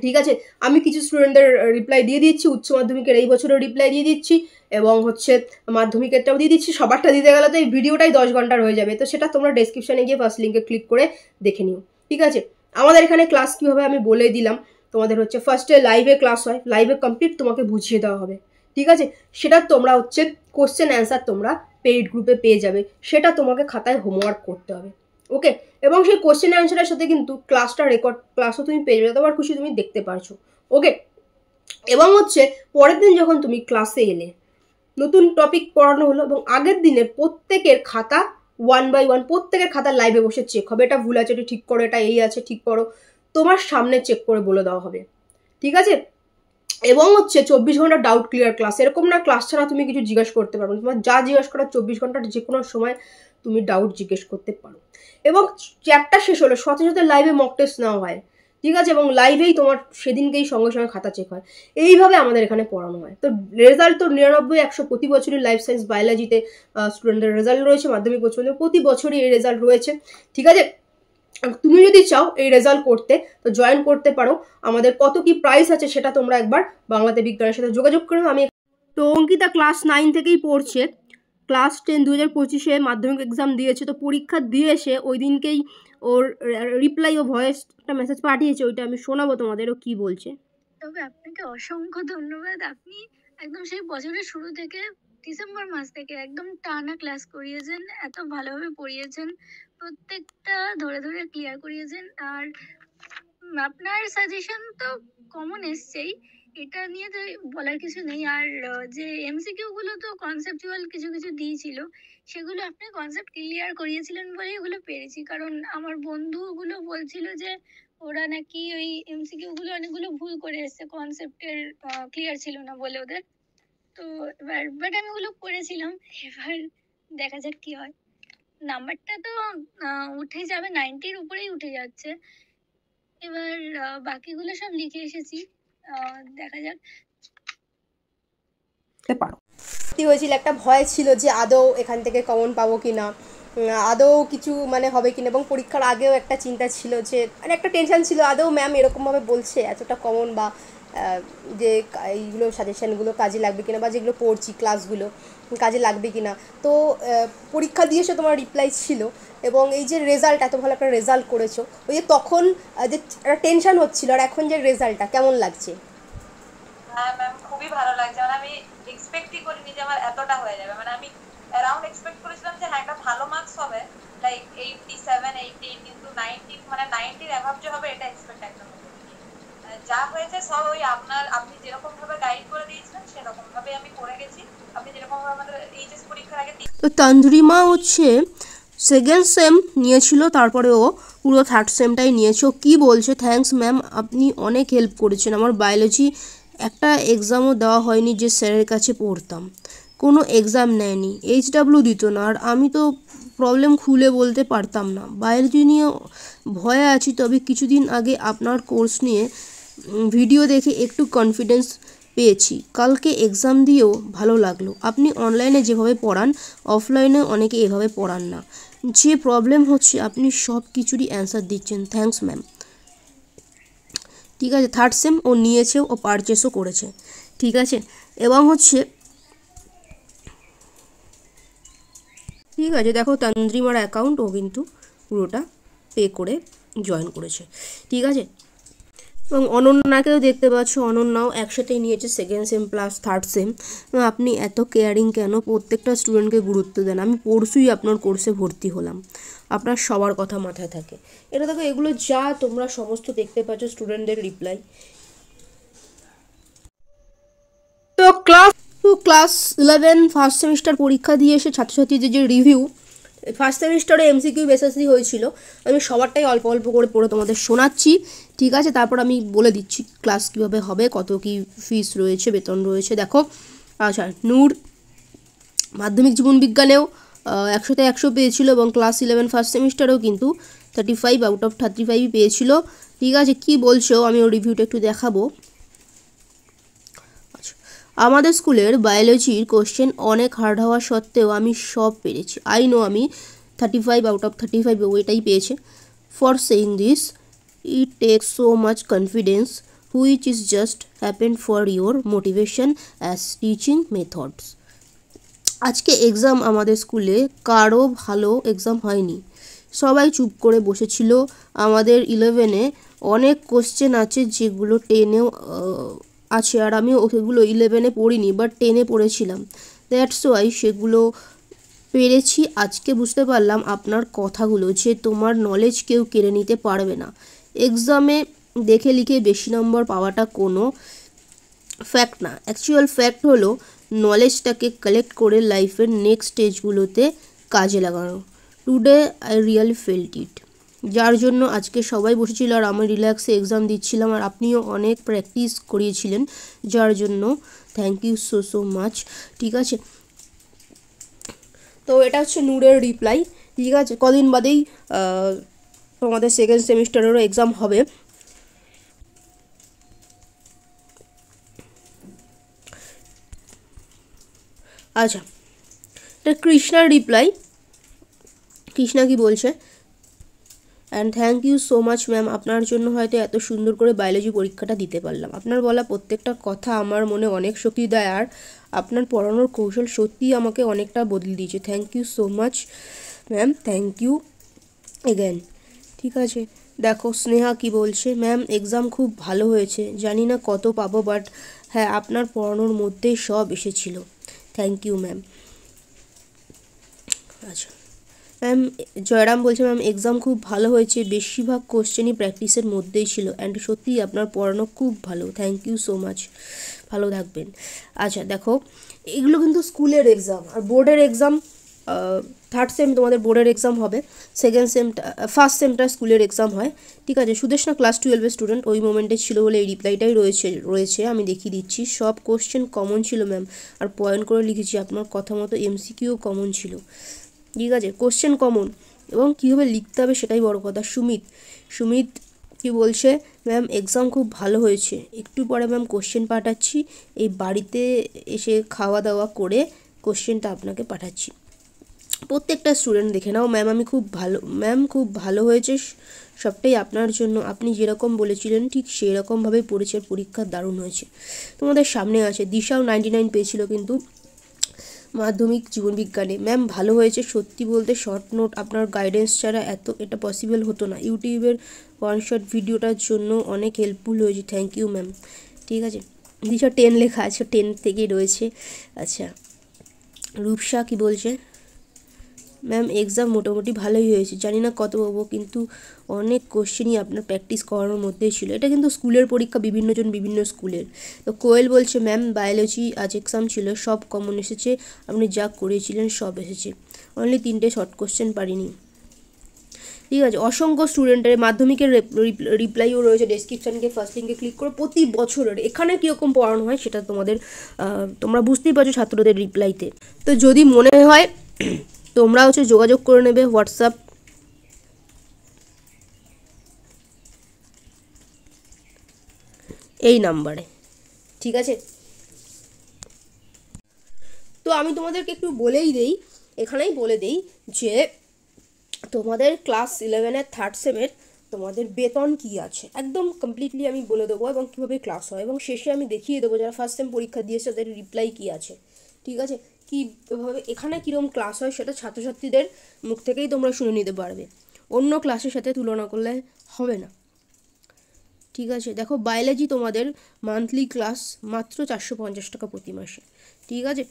S1: ঠিক আছে, আমি কিছু স্টুডেন্টদের রিপ্লাই দিয়ে দিচ্ছি, উচ্চ মাধ্যমিকের এই বছরের রিপ্লাই দিয়ে দিচ্ছি, এবং হচ্ছে মাধ্যমিকেরটাও দিয়ে দিচ্ছি। সবারটা দিতে গেলে তো এই ভিডিওটাই 10 ঘন্টার হয়ে যাবে, তো সেটা তোমরা ডেসক্রিপশনে গিয়ে ফার্স্ট লিঙ্কে ক্লিক করে দেখে নিও। ঠিক আছে, আমাদের এখানে ক্লাস কীভাবে আমি বলে দিলাম তোমাদের, হচ্ছে ফার্স্টে লাইভে ক্লাস হয়, লাইভে কমপ্লিট তোমাকে বুঝিয়ে দেওয়া হবে। ঠিক আছে, সেটা তোমরা হচ্ছে কোশ্চেন অ্যান্সার তোমরা পেইড গ্রুপে পেয়ে যাবে, সেটা তোমাকে খাতায় হোমওয়ার্ক করতে হবে। ওকে, এবং সেই কোশ্চেন অ্যান্সারের সাথে কিন্তু ক্লাসটা রেকর্ড ক্লাসও তুমি পেয়ে যাবে, তোমার খুশি তুমি দেখতে পারছো। ওকে, এবং হচ্ছে পরের দিন যখন তুমি ক্লাসে এলে, নতুন টপিক পড়ানো হলো, এবং আগের দিনের প্রত্যেকের খাতা 1 by 1 প্রত্যেকের খাতা লাইভে বসে চেক হবে, এটা ভুল আছে এটা ঠিক করো, এটা এই আছে ঠিক করো, তোমার সামনে চেক করে বলে দেওয়া হবে। ঠিক আছে, এবং হচ্ছে 24 ঘন্টা ডাউট ক্লিয়ার ক্লাস, এরকম না ক্লাস ছাড়া তুমি কিছু জিজ্ঞেস করতে পারো, তোমার যা জিজ্ঞেস করার 24 ঘন্টার যে কোনো সময় তুমি ডাউট জিজ্ঞেস করতে পারো। এবং চ্যাপ্টার শেষ হলো সাথে সাথে লাইভে মক টেস্ট নেওয়া হয়। ঠিক আছে, এবং লাইভেই তোমার সেদিনকেই সঙ্গে সঙ্গে খাতা চেক হয়, এইভাবে আমাদের এখানে পড়ানো হয়। তো রেজাল্ট তো 99-100 প্রতি বছরই লাইফ সায়েন্স বায়োলজিতে স্টুডেন্টের রেজাল্ট রয়েছে, মাধ্যমিক উচ্চ মাধ্যমিক প্রতি বছরই এই রেজাল্ট রয়েছে। ঠিক আছে, তুমি যদি চাও এই রেজাল্ট করতে তো জয়েন করতে পারো। আমাদের কত কি প্রাইস আছে সেটা তোমরা একবার বাংলাতে বিজ্ঞানের সাথে যোগাযোগ করো। আমি তো অঙ্কিতা ক্লাস 9 থেকেই পড়ছে, ক্লাস 10 2025-এ মাধ্যমিক এক্সাম দিয়েছে, তো পরীক্ষা দিয়ে এসে ওই দিনকেই ওর রিপ্লাই ও ভয়েস একটা মেসেজ পাঠিয়েছে, ওইটা আমি শোনাবো তোমাদের ও কী বলছে।
S3: তবে আপনাকে অসংখ্য ধন্যবাদ। আপনি একদম সেই বছরের শুরু থেকে ডিসেম্বর মাস থেকে একদম টানা ক্লাস করিয়েছেন, এত ভালোভাবে পড়িয়েছেন, প্রত্যেকটা ধরে ধরে ক্লিয়ার করিয়েছেন। আর আপনার সাজেশন তো কমন এসছেই, এটা নিয়ে তো বলার কিছু নেই। আর যে এমসিকিউ গুলো তো কনসেপচুয়াল কিছু কিছু দিয়েছিল, সেগুলো আপনি কনসেপ্ট ক্লিয়ার করিয়েছিলেন বলেই ওগুলো পেরেছি। কারণ আমার বন্ধুগুলো বলছিল যে ওরা নাকি ওই এমসিকিউ গুলো অনেকগুলো ভুল করে এসছে, কনসেপ্টের ক্লিয়ার ছিল না বলে ওদের। তো এবার বাট আমি ওগুলো করেছিলাম, এবার দেখা যাক কি হয়। নাম্বারটা তো উঠে যাবে, 90-র উপরেই উঠে যাচ্ছে। এবার বাকিগুলো সব লিখে এসেছি, দেখা যাক।
S1: পারো হয়েছিল, একটা ভয় ছিল যে আদৌ এখান থেকে কমন পাবো কিনা, আদৌ কিছু মানে হবে কিনা, এবং পরীক্ষার আগেও একটা চিন্তা ছিল যে মানে একটা টেনশন ছিল আদৌ ম্যাম এরকমভাবে বলছে এতটা কমন বা যে এইগুলো সাজেশানগুলো কাজে লাগবে কিনা, বা যেগুলো পড়ছি ক্লাসগুলো কাজে লাগবে কিনা। তো পরীক্ষা দিয়ে এসে তোমার রিপ্লাই ছিল, এবং এই যে রেজাল্ট, এত ভালো একটা রেজাল্ট করেছো, ওই যে তখন যে একটা টেনশন হচ্ছিল, আর এখন যে রেজাল্টটা কেমন লাগছে?
S4: হ্যাঁ ম্যাম, খুবই ভালো লাগছে। মানে আমি এক্সপেক্টই করিনি যে আমার এতটা হয়ে যাবে। মানে আমি অ্যারাউন্ড এক্সপেক্ট করেছিলাম যে হ্যাঁ একটা ভালো মার্কস হবে, লাইক 87 80, কিন্তু 90 মানে 90-র অ্যাভাব যে হবে এটা এক্সপেক্ট একদম করিনি। যা হয়েছে সব ওই আপনি যেরকম ভাবে গাইড করে দিয়েছিলেন সেরকম ভাবে আমি করে গেছি। আপনি যেরকম ভাবে আমাদের এইচএস পরীক্ষার আগে
S1: তো তানজুরিমা হচ্ছে সেকেন্ড সেম নিয়েছিল, তারপরে ও পুরো থার্ড সেমটাই নিয়েছে। ও কী বলছে, থ্যাঙ্কস ম্যাম, আপনি অনেক হেল্প করেছেন। আমার বায়োলজি একটা এক্সামও দেওয়া হয়নি যে স্যারের কাছে পড়তাম, কোনো এক্সাম নেয়নি, HW দিত না, আর আমি তো প্রবলেম খুলে বলতে পারতাম না। বায়োলজি নিয়ে ভয়ে আছি, তবে কিছুদিন আগে আপনার কোর্স নিয়ে ভিডিও দেখে একটু কনফিডেন্স পেয়েছি। কালকে এক্সাম দিয়েও ভালো লাগলো। আপনি অনলাইনে যেভাবে পড়ান অফলাইনে অনেকে এভাবে পড়ান না। যে প্রবলেম হচ্ছে আপনি সব কিছুরই অ্যান্সার দিচ্ছেন। Thanks ma'am. ঠিক আছে, থার্ড সেম ও নিয়েছে, ও পারচেসও করেছে, ঠিক আছে। এবং হচ্ছে ঠিক আছে, দেখো তান্দ্রিমার অ্যাকাউন্ট ও কিন্তু পুরোটা পে করে জয়েন করেছে, ঠিক আছে। এবং অনন্যাকেও দেখতে পাচ্ছ, অনন্যাও একসাথেই নিয়েছে second same plus third same. আপনি এত কেয়ারিং কেন? প্রত্যেকটা স্টুডেন্টকে গুরুত্ব দেন। আমি পরশুই আপনার কোর্সে ভর্তি হলাম, আপনার সবার কথা মাথায় থাকে। এটা দেখো, এগুলো যা তোমরা সমস্ত দেখতে পাচ্ছ স্টুডেন্টদের রিপ্লাই। তো ক্লাস 11 ফার্স্ট সেমিস্টার পরীক্ষা দিয়ে এসে ছাত্রছাত্রীদের যে রিভিউ, ফার্স্ট সেমিস্টারে MCQ বেসিসই হয়েছিল। আমি সবারটাই অল্প অল্প করে পড়ে তোমাদের শোনাচ্ছি, ঠিক আছে। তারপর আমি বলে দিচ্ছি ক্লাস কীভাবে হবে, কত কী ফিস রয়েছে, বেতন রয়েছে। দেখো, আচ্ছা, নূর মাধ্যমিক জীবনবিজ্ঞানেও 100-তে 100 পেয়েছিল, এবং ক্লাস 11 ফার্স্ট সেমিস্টারেও কিন্তু 35 আউট অফ 35 পেয়েছিল, ঠিক আছে। কি বলছো আমি ওর রিভিউটা একটু দেখাবো। আমাদের স্কুলের বায়োলজির কোশ্চেন অনেক হার্ড হওয়া সত্ত্বেও আমি সব পেরেছি। আই নো আমি 35 আউট অফ 35 ওইটাই পেয়েছে। For saying this it takes so much confidence which is just happen for your motivation as teaching methods. আজকে এক্সাম আমাদের স্কুলে কারো ভালো এক্সাম হয়নি, সবাই চুপ করে বসেছিল। আমাদের 11-এ অনেক কোশ্চেন আছে যেগুলো 10-এও আছে, আর আমি ওগুলো 11-এ পড়িনি, বাট 10-এ পড়েছিলাম। দ্যাটস ওয়াই সেগুলো পেরেছি। আজকে বুঝতে পারলাম আপনার কথাগুলো, যে তোমার নলেজ কেউ কেড়ে নিতে পারবে না। এক্সামে দেখে লিখে বেশি নম্বর পাওয়াটা কোনো ফ্যাক্ট না, অ্যাকচুয়াল ফ্যাক্ট হলো নলেজটাকে কালেক্ট করে লাইফের নেক্সট স্টেজগুলোতে কাজে লাগানো। টুডে আই রিয়েলি ফেল্ট ইট। যার জন্য আজকে সবাই বসেছিল আর আমি রিল্যাক্সে এক্সাম দিচ্ছিলাম, আর আপনিও অনেক প্র্যাকটিস করিয়েছিলেন, যার জন্য থ্যাংক ইউ সো মাচ, ঠিক আছে। তো এটা হচ্ছে নূরের রিপ্লাই, ঠিক আছে। কদিন বাদেই তোমাদের সেকেন্ড সেমিস্টারেরও এক্সাম হবে। আচ্ছা, এটা কৃষ্ণার রিপ্লাই। কৃষ্ণা কি বলছে, and thank you so much ma'am, আপনার জন্য হয়তো এত সুন্দর করে বায়োলজি পরীক্ষাটা দিতে পারলাম। আপনার বলা প্রত্যেকটা কথা আমার মনে অনেক শক্তি দেয়, আর আপনার পড়ানোর কৌশল সত্যিই আমাকে অনেকটা বদলে দিয়েছে। Thank you so much ma'am, thank you again, ঠিক আছে। দেখো স্নেহা কি বলছে, ম্যাম এক্সাম খুব ভালো হয়েছে, জানি না কত পাবো, বাট হ্যাঁ আপনার পড়ানোর মধ্যেই সব এসেছিল। Thank you ma'am. আচ্ছা ম্যাম জয়রাম বলছে, ম্যাম এক্সাম খুব ভালো হয়েছে, বেশিরভাগ কোশ্চেনই প্র্যাকটিসের মধ্যেই ছিল, অ্যান্ড সত্যিই আপনার পড়ানো খুব ভালো, থ্যাংক ইউ সো মাচ, ভালো থাকবেন। আচ্ছা দেখো এগুলো কিন্তু স্কুলের এক্সাম, আর বোর্ডের এক্সাম থার্ড সেম তোমাদের বোর্ডের এক্সাম হবে, সেকেন্ড সেমটা ফার্স্ট সেমটা স্কুলের এক্সাম হয়, ঠিক আছে। সুদেশনা ক্লাস 12-এর স্টুডেন্ট, ওই মোমেন্টে ছিল বলে এই রিপ্লাইটাই রয়েছে আমি দেখিয়ে দিচ্ছি। সব কোশ্চেন কমন ছিল ম্যাম, আর পয়েন্ট করে লিখেছি, আপনার কথা মতো এমসিকিউ কমন ছিল, ঠিক আছে। কোশ্চেন কমন এবং কীভাবে লিখতে হবে সেটাই বড় কথা। সুমিত কি বলছে, ম্যাম এক্সাম খুব ভালো হয়েছে, একটু পরে ম্যাম কোশ্চেন পাঠাচ্ছি, এই বাড়িতে এসে খাওয়া দাওয়া করে কোশ্চেনটা আপনাকে পাঠাচ্ছি। প্রত্যেকটা স্টুডেন্ট দেখে নাও, ম্যাম খুব ভালো হয়েছে, সবটাই আপনার জন্য, আপনি যেরকম বলেছিলেন ঠিক সেই রকমভাবেই পড়েছে, পরীক্ষা দারুণ হয়েছে। তোমাদের সামনে আছে দিশাও 99 পেয়েছিল কিন্তু মাধ্যমিক জীবনবিজ্ঞানে, ম্যাম ভালো হয়েছে, সত্যি বলতে শর্ট নোট আপনার গাইডেন্স ছাড়া এটা পসিবল হতো না, ইউটিউবের ওয়ান শট ভিডিওটার জন্য অনেক হেল্পফুল হয়েছে, থ্যাংক ইউ ম্যাম, ঠিক আছে। দিশা 10 লেখা আছে, 10 থেকেই রয়েছে। আচ্ছা রূপসা কি বলছে, ম্যাম এক্সাম মোটামুটি ভালোই হয়েছে, জানি না কত পাবো, কিন্তু অনেক কোশ্চেনই আপনার প্র্যাকটিস করানোর মধ্যেই ছিল, এটা কিন্তু স্কুলের পরীক্ষা, বিভিন্নজন বিভিন্ন স্কুলের। তো কোয়েল বলছে, ম্যাম বায়োলজি আজ এক্সাম ছিল, সব কমন এসেছে, আপনি যা করেছিলেন সব এসেছে, অনলি 3টে শর্ট কোশ্চেন পারিনি, ঠিক আছে। অসংখ্য স্টুডেন্টের মাধ্যমিকের রিপ্লাইও রয়েছে, ডেসক্রিপশানকে ফার্স্ট লিঙ্কে ক্লিক করে প্রতি বছরের এখানে কীরকম পড়ানো হয় সেটা তোমরা বুঝতেই পারছো ছাত্রদের রিপ্লাইতে। তো যদি মনে হয় তোমরা যোগাযোগ করে নেবে হোয়াটসঅ্যাপ এই নাম্বারে, ঠিক আছে। তো আমি তোমাদেরকে একটু এখানেই বলে দেই যে তোমাদের ক্লাস 11-এর থার্ড সেমের তোমাদের বেতন কি আছে একদম কমপ্লিটলি আমি বলে দেবো, এবং কীভাবে ক্লাস হয়, এবং শেষে আমি দেখিয়ে দেবো যারা ফার্স্ট সেম পরীক্ষা দিয়েছে তাদের রিপ্লাই কি আছে, ঠিক আছে। কীভাবে এখানে কীরকম ক্লাস হয় সেটা ছাত্রছাত্রীদের মুখ থেকেই তোমরা শুনে নিতে পারবে, অন্য ক্লাসের সাথে তুলনা করলে হবে না, ঠিক আছে। দেখো বায়োলজি তোমাদের মান্থলি ক্লাস মাত্র 450 টাকা প্রতি মাসে, ঠিক আছে।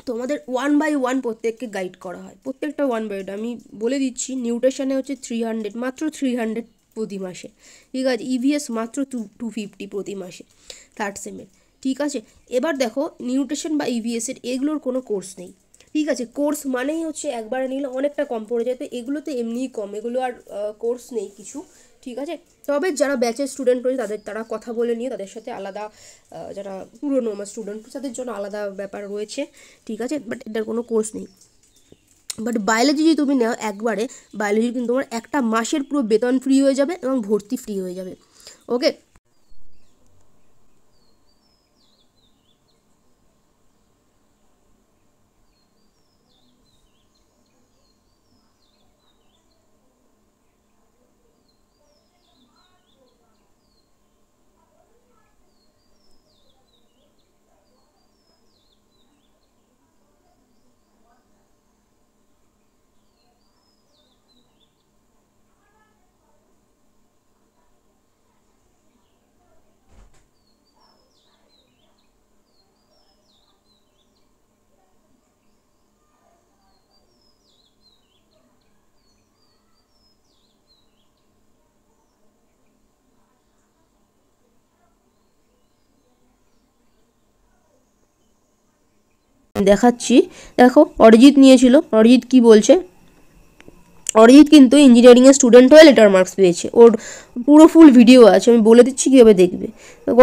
S1: তোমাদের 1 বাই 1 প্রত্যেককে গাইড করা হয়, প্রত্যেকটা 1 বাই 1 আমি বলে দিচ্ছি। নিউট্রিশনে হচ্ছে 300, মাত্র 300 প্রতি মাসে, ঠিক আছে। ইভিএস মাত্র 250 প্রতি মাসে থার্ড সেমের, ঠিক আছে। এবার দেখো নিউট্রিশন বা ইভিএসের এগুলোর কোনো কোর্স নেই, ঠিক আছে। কোর্স মানেই হচ্ছে একবারে নিলে অনেকটা কম পড়ে যায়, তো এগুলোতে এমনিই কম, এগুলো আর কোর্স নেই কিছু, ঠিক আছে। তবে যারা ব্যাচের স্টুডেন্ট রয়েছে তারা কথা বলে নিয়ে তাদের সাথে আলাদা, যারা পুরনো আমার স্টুডেন্ট তাদের জন্য আলাদা ব্যাপার রয়েছে, ঠিক আছে, বাট এটার কোনো কোর্স নেই। বাট বায়োলজি যদি তুমি নাও একবারে, বায়োলজি কিন্তু তোমার একটা মাসের পুরো বেতন ফ্রি হয়ে যাবে এবং ভর্তি ফ্রি হয়ে যাবে, ওকে। দেখাচ্ছি, দেখো অরিজিৎ নিয়েছিল, অরিজিৎ কি বলছে, অরিজিৎ কিন্তু ইঞ্জিনিয়ারিংয়ের স্টুডেন্ট হয়ে লেটার মার্কস পেয়েছে, ওর পুরো ফুল ভিডিও আছে, আমি বলে দিচ্ছি কীভাবে দেখবে।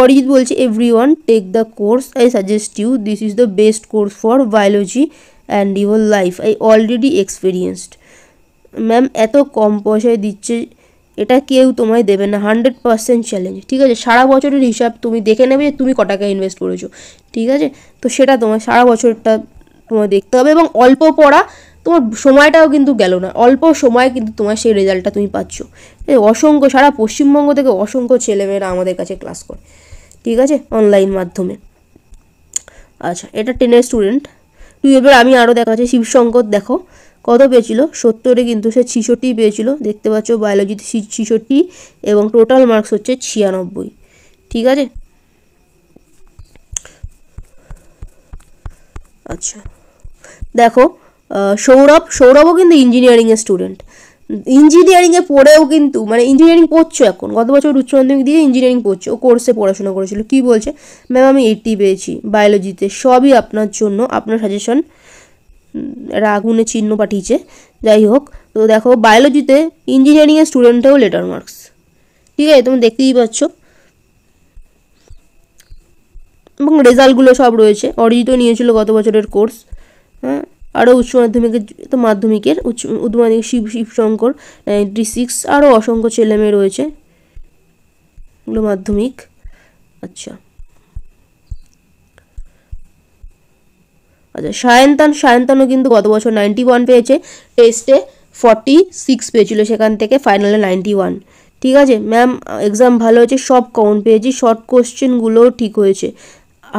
S1: অরিজিৎ বলছে, everyone take the course, I suggest you, this is the best course for biology and your life, I already experienced. Ma'am এত কম পয়সায় দিচ্ছে, এটা কেউ তোমায় দেবে না, 100% চ্যালেঞ্জ, ঠিক আছে। সারা বছরের হিসাব তুমি দেখে নেবে যে তুমি ক টাকা ইনভেস্ট করেছো, ঠিক আছে। তো সেটা তোমার সারা বছরটা তোমার দেখতে হবে, এবং অল্প পড়া, তোমার সময়টাও কিন্তু গেল না, অল্প সময়ে কিন্তু তোমার সেই রেজাল্টটা তুমি পাচ্ছ। অসংখ্য সারা পশ্চিমবঙ্গ থেকে অসংখ্য ছেলেমেয়েরা আমাদের কাছে ক্লাস করে, ঠিক আছে, অনলাইন মাধ্যমে। আচ্ছা এটা 10-এর স্টুডেন্ট। 12-এর আমি আরও দেখাচ্ছি, শিবশঙ্কর দেখো কত পেয়েছিল 70-এ কিন্তু সে 66 পেয়েছিল, দেখতে পাচ্ছ বায়োলজিতে 66 এবং টোটাল মার্কস হচ্ছে 96। ঠিক আছে, আচ্ছা দেখো সৌরভও কিন্তু ইঞ্জিনিয়ারিংয়ের স্টুডেন্ট, ইঞ্জিনিয়ারিংয়ে পড়েও কিন্তু মানে ইঞ্জিনিয়ারিং পড়ছো এখন, গত বছর উচ্চ মাধ্যমিক দিয়ে ইঞ্জিনিয়ারিং পড়ছো, ও কোর্সে পড়াশোনা করেছিল, কি বলছে ম্যাম আমি 80 পেয়েছি বায়োলজিতে, সবই আপনার জন্য, আপনার সাজেশন, আগুনে চিহ্ন পাঠিয়েছে, যাই হোক। তো দেখো বায়োলজিতে ইঞ্জিনিয়ারিংয়ের স্টুডেন্টেও লেটার মার্কস, ঠিক আছে, তুমি দেখতেই পাচ্ছ, এবং রেজাল্টগুলো সব রয়েছে। অরিজিৎও নিয়েছিল গত বছরের কোর্স, হ্যাঁ, আরও উচ্চ মাধ্যমিকের তো মাধ্যমিকের উচ্চ মাধ্যমিক শিবশঙ্কর 96, আরও অসংখ্য ছেলেমেয়ে রয়েছে, এগুলো মাধ্যমিক। আচ্ছা আচ্ছা সায়ন্তানও কিন্তু গত বছর 91 পেয়েছে, টেস্টে 46 পেয়েছিল, সেখান থেকে ফাইনালে 91। ঠিক আছে ম্যাম, এক্সাম ভালো হয়েছে, সব কমন পেয়েছি, শর্ট কোশ্চেনগুলোও ঠিক হয়েছে,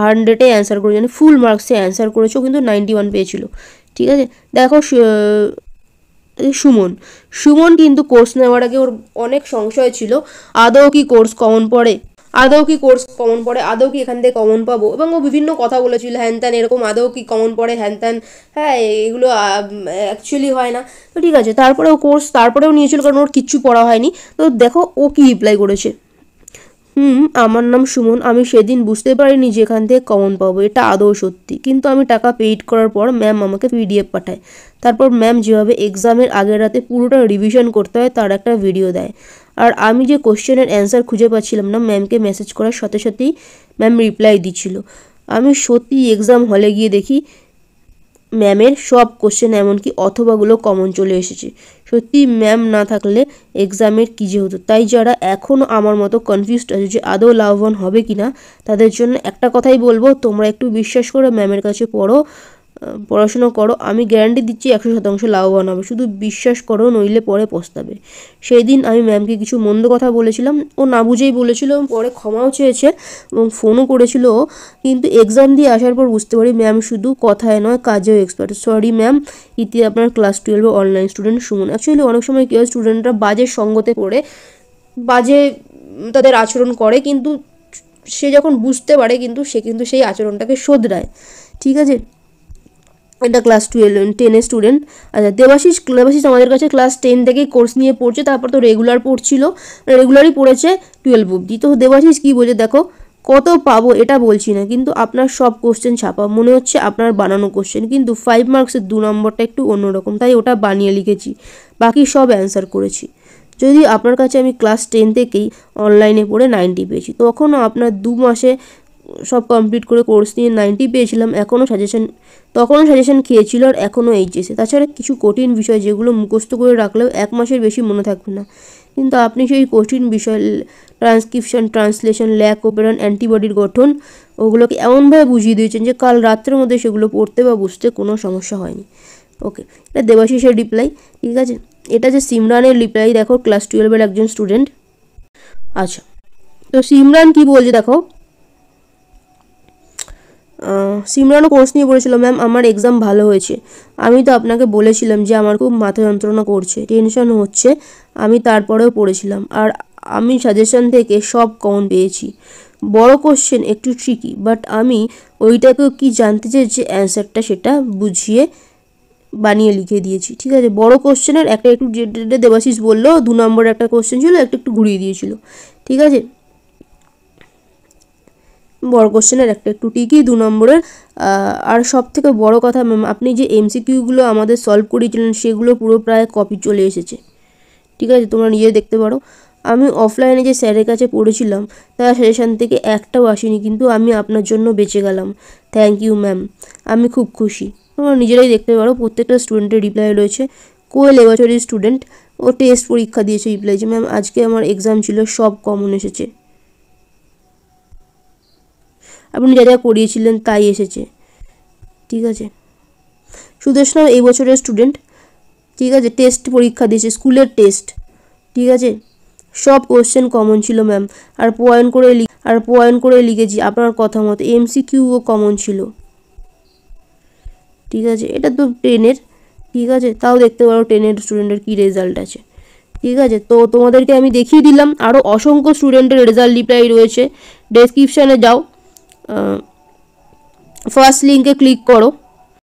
S1: 100-এ অ্যান্সার করেছে, মানে ফুল মার্কসে অ্যান্সার করেছো, কিন্তু 91 পেয়েছিল। ঠিক আছে, দেখো সুমন কিন্তু কোর্স নেওয়ার আগে ওর অনেক সংশয় ছিল, আদৌ কি কোর্স কমন পড়ে, আদৌ কি এখান থেকে কমন পাবো, এবং ও বিভিন্ন কথা বলেছিল হ্যান ত্যান, এরকম আদৌ কি কমন পড়ে হ্যান ত্যান, হ্যাঁ এগুলো অ্যাকচুয়ালি হয় না। তো ঠিক আছে, তারপরেও নিয়েছিল, কারণ ওর কিচ্ছু পড়া হয়নি। তো দেখো ও কি রিপ্লাই করেছে, আমার নাম সুমন, আমি সেদিন বুঝতে পারিনি যে এখান থেকে কমন পাবো, এটা আদৌ সত্যি, কিন্তু আমি টাকা পেইড করার পর ম্যাম আমাকে PDF পাঠায়, তারপর ম্যাম যেভাবে এক্সামের আগের রাতে পুরোটা রিভিশন করতে হয় তার একটা ভিডিও দেয়, আর আমি যে কোশ্চেনের অ্যান্সার খুঁজে পাচ্ছিলাম না, ম্যামকে মেসেজ করার সাথে সাথেই ম্যাম রিপ্লাই দিচ্ছিল। আমি সত্যি এক্সাম হলে গিয়ে দেখি ম্যামের সব কোশ্চেন এমনকি অথবাগুলো কমন চলে এসেছে। সত্যি ম্যাম না থাকলে এক্সামের কী যে হতো। তাই যারা এখনও আমার মতো কনফিউজড আছে যে আদৌ লাভবান হবে কি না, তাদের জন্য একটা কথাই বলবো, তোমরা একটু বিশ্বাস করে ম্যামের কাছে পড়াশোনা করো, আমি গ্যারান্টি দিচ্ছি 100% লাভবান হবে, শুধু বিশ্বাস করো, নইলে পরে পস্তাবে। সেই দিন আমি ম্যামকে কিছু মন্দ কথা বলেছিলাম, ও না বুঝেই বলেছিল এবং পরে ক্ষমাও চেয়েছে এবং ফোনও করেছিল, কিন্তু এক্সাম দিয়ে আসার পর বুঝতে পারি ম্যাম শুধু কথায় নয় কাজেও এক্সপার্ট। সরি ম্যাম, ইতি আপনার class 12 online student Suman. Actually অনেক সময় কী হয়, স্টুডেন্টরা বাজে সঙ্গতে পড়ে বাজে তাদের আচরণ করে, কিন্তু সে যখন বুঝতে পারে কিন্তু সে সেই আচরণটাকে শোধরায়। ঠিক আছে, এটা ক্লাস 10-এর স্টুডেন্ট। আচ্ছা দেবাশিস আমাদের কাছে ক্লাস 10 থেকেই কোর্স নিয়ে পড়ছে, তারপর তো রেগুলারই পড়েছে 12 অবধি। তো দেবাশিস কী বলছে দেখো, কত পাবো এটা বলছি না, কিন্তু আপনার সব কোশ্চেন ছাপা, মনে হচ্ছে আপনার বানানো কোশ্চেন, কিন্তু 5 মার্কসের 2 নম্বরটা একটু অন্যরকম, তাই ওটা বানিয়ে লিখেছি, বাকি সব অ্যান্সার করেছি। যদি আপনার কাছে আমি ক্লাস 10 থেকেই অনলাইনে পড়ে 90 পেয়েছি, তখনও আপনার 2 মাসে সব কমপ্লিট করে কোর্স নিয়ে 90 পেয়েছিলাম, তখনও সাজেশন খেয়েছিল, আর এখনও HSে। তাছাড়া কিছু কঠিন বিষয় যেগুলো মুখস্থ করে রাখলেও 1 মাসের বেশি মনে থাকবে না, কিন্তু আপনি সেই কঠিন বিষয় ট্রান্সক্রিপশন, ট্রান্সলেশন, ল্যাক ওপেরন, অ্যান্টিবডির গঠন, ওগুলোকে এমনভাবে বুঝিয়ে দিয়েছেন যে কাল রাত্রের মধ্যে সেগুলো পড়তে বা বুঝতে কোনো সমস্যা হয়নি। ওকে, এটা দেবাশিসের রিপ্লাই। ঠিক আছে, এটা যে সিমরানের রিপ্লাই, দেখো ক্লাস 12-এর একজন স্টুডেন্ট। আচ্ছা, তো সিমরান কি বলছে দেখো, সিমরানও কোর্স নিয়ে পড়েছিল, ম্যাম আমার এক্সাম ভালো হয়েছে, আমি তো আপনাকে বলেছিলাম যে আমার খুব মাথা যন্ত্রণা করছে, টেনশন হচ্ছে, আমি তারপরেও পড়েছিলাম, আর আমি সাজেশন থেকে সব কমন পেয়েছি। বড় কোশ্চেন একটু ট্রিকি, বাট আমি ওইটাকেও কি জানতে চেয়েছি অ্যান্সারটা, সেটা বুঝিয়ে বানিয়ে লিখে দিয়েছি। ঠিক আছে, বড় কোশ্চেনের একটা একটু দেবাশিস বললো 2 নম্বরের একটা কোশ্চেন ছিল, একটু ঘুরিয়ে দিয়েছিল। ঠিক আছে, বড় কোশ্চেনের একটু ঠিকই 2 নম্বরের। আর সব থেকে বড় কথা ম্যাম, আপনি যে MCQগুলো আমাদের সলভ করিয়েছিলেন সেগুলো পুরো প্রায় কপি চলে এসেছে। ঠিক আছে, তোমরা নিজে দেখতে পারো। আমি অফলাইনে যে স্যারের কাছে পড়েছিলাম তার সাজেশন থেকে একটাও আসেনি, কিন্তু আমি আপনার জন্য বেঁচে গেলাম, থ্যাংক ইউ ম্যাম, আমি খুব খুশি। তোমরা নিজেরাই দেখতে পারো, প্রত্যেকটা স্টুডেন্টের রিপ্লাই রয়েছে। কোয়েল এবছরের স্টুডেন্ট, ও টেস্ট পরীক্ষা দিয়েছে, রিপ্লাই যে ম্যাম আজকে আমার এক্সাম ছিল, সব কমন এসেছে, আপনি যা যা করিয়েছিলেন তাই এসেছে। ঠিক আছে, সুদেশনা এই বছরের স্টুডেন্ট। ঠিক আছে, টেস্ট পরীক্ষা দিয়েছে, স্কুলের টেস্ট। ঠিক আছে, সব কোশ্চেন কমন ছিল ম্যাম, আর পয়েন্ট করে লিখেছি আপনার কথা মতো, MCQও কমন ছিল। ঠিক আছে, এটা তো 10-এর, ঠিক আছে, তাও দেখতে পারো 10-এর স্টুডেন্টের কী রেজাল্ট আছে। ঠিক আছে, তো তোমাদেরকে আমি দেখিয়ে দিলাম, আরও অসংখ্য স্টুডেন্টের রেজাল্ট রিপ্লাই রয়েছে। ডেসক্রিপশানে যাও, ফার্স্ট লিঙ্কে ক্লিক করো,